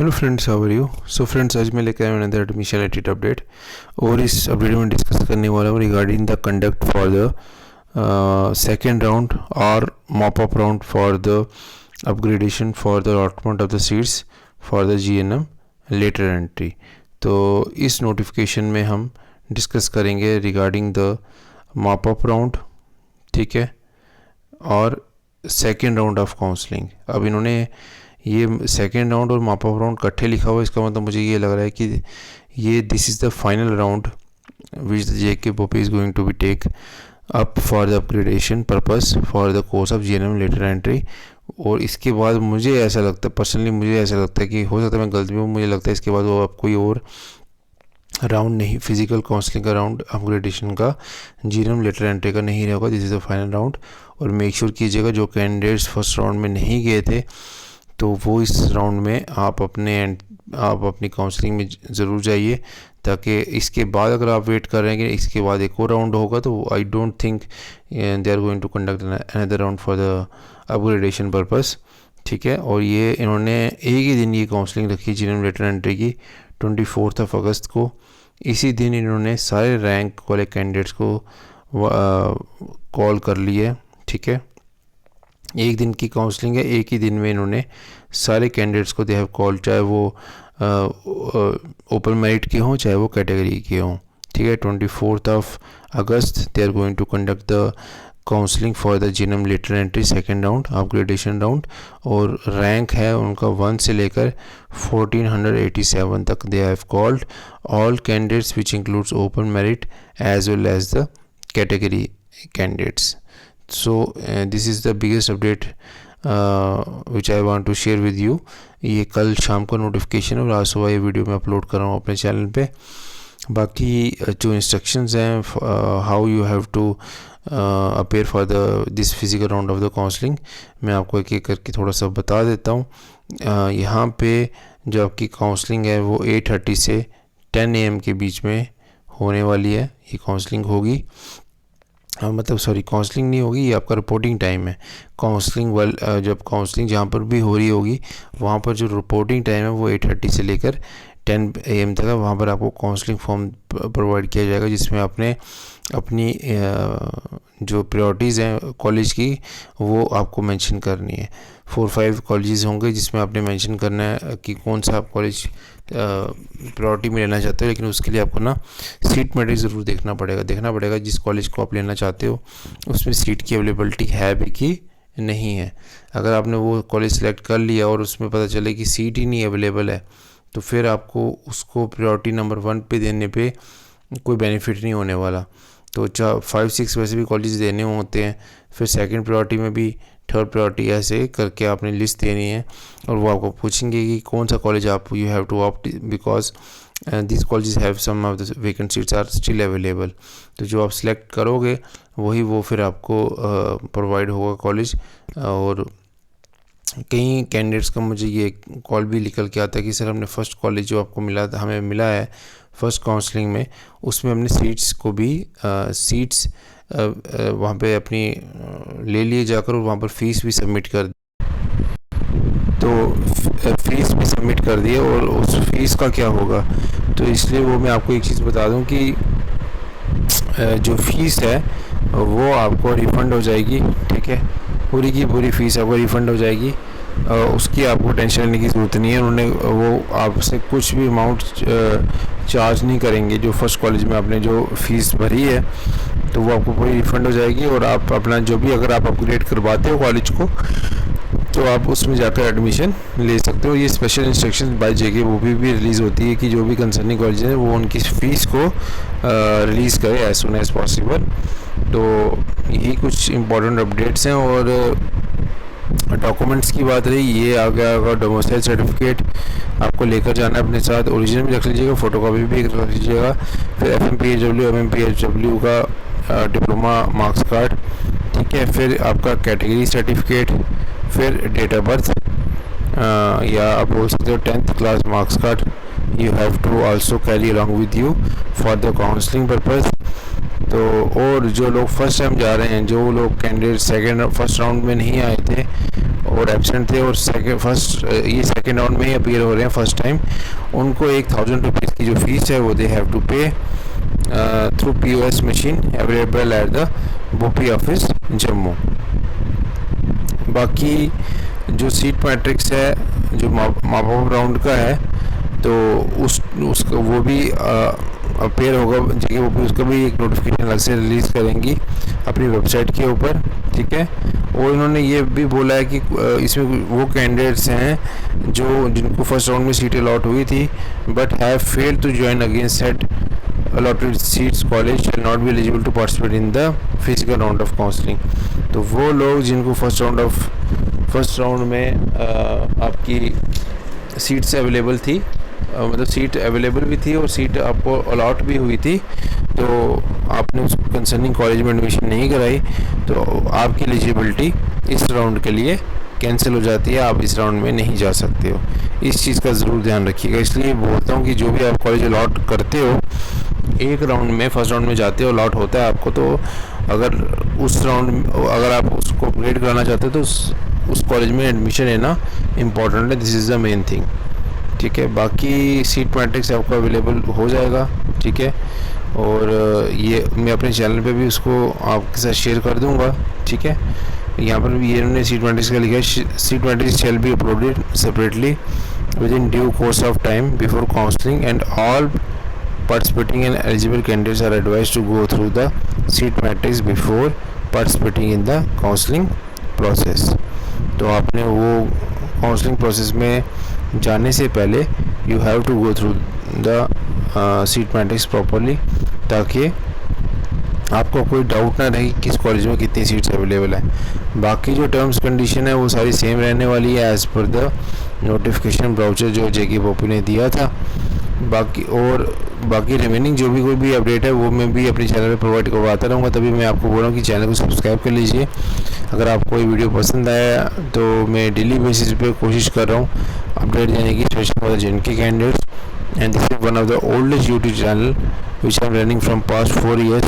Hello friends, how are you. So friends, आज मैं लेकर आया हूँ अनदर एडमिशन रिलेटेड अपडेट। और इस अपडेट में डिस्कस करने वाला हूँ regarding the conduct for the second round और mop up round for the upgradation for the allotment of the seats for the GNM letter entry. तो इस नोटिफिकेशन में हम डिस्कस करेंगे regarding the mop up round, ठीक है, और second round of counselling. अब इन्होंने ये सेकेंड राउंड और मॉप अप राउंड इकट्ठे लिखा हुआ है, इसका मतलब मुझे ये लग रहा है कि ये this is the final round which the JK Bope is going to be take up for the upgradation purpose for the course of GNM letter entry. और इसके बाद मुझे ऐसा लगता है, पर्सनली मुझे ऐसा लगता है कि हो सकता है मैं गलती में, मुझे लगता है इसके बाद वो अब कोई और राउंड नहीं, फिजिकल काउंसलिंग का राउंड अपग्रेडेशन का GNM लेटर एंट्री का नहीं रहेगा। This is the final round. और मेक श्योर कीजिएगा जो कैंडिडेट्स फर्स्ट राउंड में नहीं गए थे तो वो इस राउंड में आप अपनी काउंसलिंग में ज़रूर जाइए, ताकि इसके बाद अगर आप वेट कर रहे हैं कि इसके बाद एक और राउंड होगा तो I don't think they are going to conduct another round for the upgradation purpose, ठीक है। और ये इन्होंने एक ही दिन ये काउंसलिंग रखी GNM लेटर एंट्री की 24 अगस्त को। इसी दिन इन्होंने सारे रैंक वाले कैंडिडेट्स को कॉल कर लिए, ठीक है। एक दिन की काउंसलिंग है, एक ही दिन में इन्होंने सारे कैंडिडेट्स को दे हैव कॉल, चाहे वो ओपन मेरिट के हों चाहे वो कैटेगरी के हों, ठीक है। 24 August they are going to conduct the counselling for the GNM letter entry second round upgradation round. और रैंक है उनका 1 से लेकर 1487 तक। They have called all candidates which includes open merit as well as the category candidates. So this is the biggest update which I want to share with you। ये कल शाम को नोटिफिकेशन और आज सुबह ये वीडियो मैं अपलोड कर रहा हूँ अपने चैनल पे। बाकी जो इंस्ट्रक्शंस हैं how you have to appear for this physical round of the counselling, मैं आपको एक एक करके थोड़ा सा बता देता हूँ। यहाँ पे जो आपकी काउंसलिंग है वो 8:30 से 10 AM के बीच में होने वाली है। ये काउंसलिंग होगी, मतलब सॉरी काउंसलिंग नहीं होगी, ये आपका रिपोर्टिंग टाइम है। काउंसलिंग जब काउंसलिंग जहाँ पर भी हो रही होगी वहाँ पर जो रिपोर्टिंग टाइम है वो 8:30 से लेकर 10 AM तक है। वहाँ पर आपको काउंसलिंग फॉर्म प्रोवाइड किया जाएगा जिसमें आपने अपनी जो प्रायोरिटीज़ हैं कॉलेज की वो आपको मेंशन करनी है। 4-5 कॉलेजेस होंगे जिसमें आपने मेंशन करना है कि कौन सा आप कॉलेज प्रायोरिटी में लेना चाहते हो। लेकिन उसके लिए आपको ना सीट मैट्रिक्स ज़रूर देखना पड़ेगा जिस कॉलेज को आप लेना चाहते हो उसमें सीट की अवेलेबिलिटी है भी कि नहीं है। अगर आपने वो कॉलेज सेलेक्ट कर लिया और उसमें पता चले कि सीट ही नहीं अवेलेबल है तो फिर आपको उसको प्रायोरिटी नंबर 1 पे देने पे कोई बेनिफिट नहीं होने वाला। तो 5-6 वैसे भी कॉलेज देने होते हैं, फिर सेकंड प्रायोरिटी में भी, थर्ड प्रायोरिटी, ऐसे करके आपने लिस्ट देनी है। और वो आपको पूछेंगे कि कौन सा कॉलेज आप you have to opt because this colleges have some of the vacant seats are still available. तो जो आप सिलेक्ट करोगे वही वो फिर आपको प्रोवाइड होगा कॉलेज। और कई कैंडिडेट्स का मुझे ये कॉल भी निकल के आता है कि सर हमने फ़र्स्ट कॉलेज जो आपको मिला था, हमें मिला है फ़र्स्ट काउंसलिंग में, उसमें हमने सीट्स को भी वहाँ पे अपनी ले लिए जाकर और वहाँ पर फ़ीस भी सबमिट कर दी। तो फ़ीस भी सबमिट कर दी और उस फीस का क्या होगा, तो इसलिए वो मैं आपको एक चीज़ बता दूं कि जो फ़ीस है वो आपको रिफ़ंड हो जाएगी, ठीक है। पूरी की पूरी फ़ीस आपको रिफ़ंड हो जाएगी, उसकी आपको टेंशन लेने की ज़रूरत नहीं है। उन्होंने वो आपसे कुछ भी अमाउंट चार्ज नहीं करेंगे। जो फर्स्ट कॉलेज में आपने जो फ़ीस भरी है तो वो आपको पूरी रिफ़ंड हो जाएगी। और आप अपना जो भी, अगर आप अपग्रेड करवाते हो कॉलेज को तो आप उसमें जाकर एडमिशन ले सकते हो। ये special instruction by JK Bope भी रिलीज़ होती है कि जो भी कंसर्निंग कॉलेज है वो उनकी फ़ीस को रिलीज़ करे एज सुन एज़ पॉसिबल। तो यही कुछ इम्पोर्टेंट अपडेट्स हैं। और डॉक्यूमेंट्स की बात रही, ये आ गया होगा डोमिसाइल सर्टिफिकेट आपको लेकर जाना है अपने साथ, ओरिजिनल भी रख लीजिएगा, फ़ोटोकॉपी भी रख लीजिएगा। फिर MMPHW का डिप्लोमा मार्क्स कार्ड, ठीक है। फिर आपका कैटेगरी सर्टिफिकेट, फिर डेट ऑफ बर्थ, या आप बोल सकते हो 10th class marks card you have to also carry along with you for the counselling purpose. तो और जो लोग फर्स्ट टाइम जा रहे हैं, जो लोग कैंडिडेट फर्स्ट राउंड में नहीं आए थे और एब्सेंट थे और ये सेकेंड राउंड में ही अपीयर हो रहे हैं फर्स्ट टाइम, उनको 1000 रुपीज़ की जो फीस है वो दे हैव टू पे through POS machine available at the BOPI office Jammu. बाकी जो सीट मैट्रिक्स है जो मॉप अप राउंड का है तो उसका वो भी अपेयर होगा JK उसका भी एक नोटिफिकेशन अलग से रिलीज़ करेंगी अपनी वेबसाइट के ऊपर, ठीक है। और इन्होंने ये भी बोला है कि इसमें वो कैंडिडेट्स हैं जिनको फर्स्ट राउंड में सीट अलॉट हुई थी but have failed to join against set allotted seats college shall not be eligible to participate in the physical round of counseling। तो वो लोग जिनको फर्स्ट राउंड में आपकी सीट्स अवेलेबल थी, मतलब सीट अवेलेबल भी थी और सीट आपको अलॉट भी हुई थी, तो आपने उस कंसर्निंग कॉलेज में एडमिशन नहीं कराई तो आपकी एलिजिबिलिटी इस राउंड के लिए कैंसिल हो जाती है, आप इस राउंड में नहीं जा सकते हो। इस चीज़ का ज़रूर ध्यान रखिएगा। इसलिए बोलता हूँ कि जो भी आप कॉलेज अलॉट करते हो, एक राउंड में फर्स्ट राउंड में जाते हो अलॉट होता है आपको, तो अगर आप उसको अपग्रेड कराना चाहते हो तो उस कॉलेज में एडमिशन लेना इम्पॉर्टेंट है। This is the main thing, ठीक है। बाकी सीट मैट्रिक्स आपको अवेलेबल हो जाएगा, ठीक है। और ये मैं अपने चैनल पे भी उसको आपके साथ शेयर कर दूंगा, ठीक है। यहाँ पर भी इन्होंने सीट मैट्रिक्स का लिखा है, seat matrix shall be uploaded separately with in due course of time before counselling and all participating and eligible candidates are advised to go through the seat matrix before participating in the counseling process। तो आपने वो counselling process में जाने से पहले you have to go through the seat matrix properly, ताकि आपको कोई डाउट ना रहे किस कॉलेज में कितनी सीट्स अवेलेबल है। बाकी जो टर्म्स कंडीशन है वो सारी सेम रहने वाली है as per the notification brochure जो JK BOPI ने दिया था। बाकी रिमेनिंग जो भी कोई भी अपडेट है वो मैं भी अपने चैनल पे प्रोवाइड करवाता रहूँगा। तभी मैं आपको बोल रहा हूँ कि चैनल को सब्सक्राइब कर लीजिए। अगर आपको ये वीडियो पसंद आया तो मैं डेली बेसिस पे कोशिश कर रहा हूँ अपडेट देने की, specially for the JNK candidates. And this is one of the oldest YouTube channel which I am running from past 4 years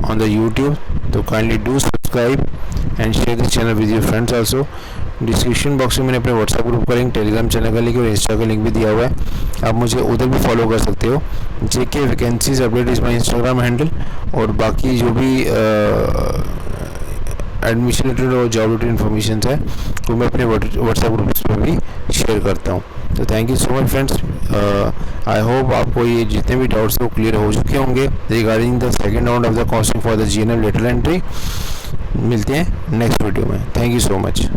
on the YouTube। तो kindly do subscribe and share this channel with your friends also। Description box में मैंने अपने WhatsApp group का link, Telegram channel का link और Insta का link भी दिया हुआ है, आप मुझे उधर भी फॉलो कर सकते हो। JK vacancies update is my Instagram handle. और बाकी जो भी एडमिशन रिलेटेड और जॉब रिलेटेड इन्फॉर्मेशन है वो मैं अपने व्हाट्सएप ग्रुप पर भी शेयर करता हूँ। तो thank you so much friends. I hope आपको ये जितने भी डाउट्स वो क्लियर हो चुके होंगे regarding the second round of the counselling for the GNM letter entry. मिलते हैं नेक्स्ट वीडियो में। Thank you so much.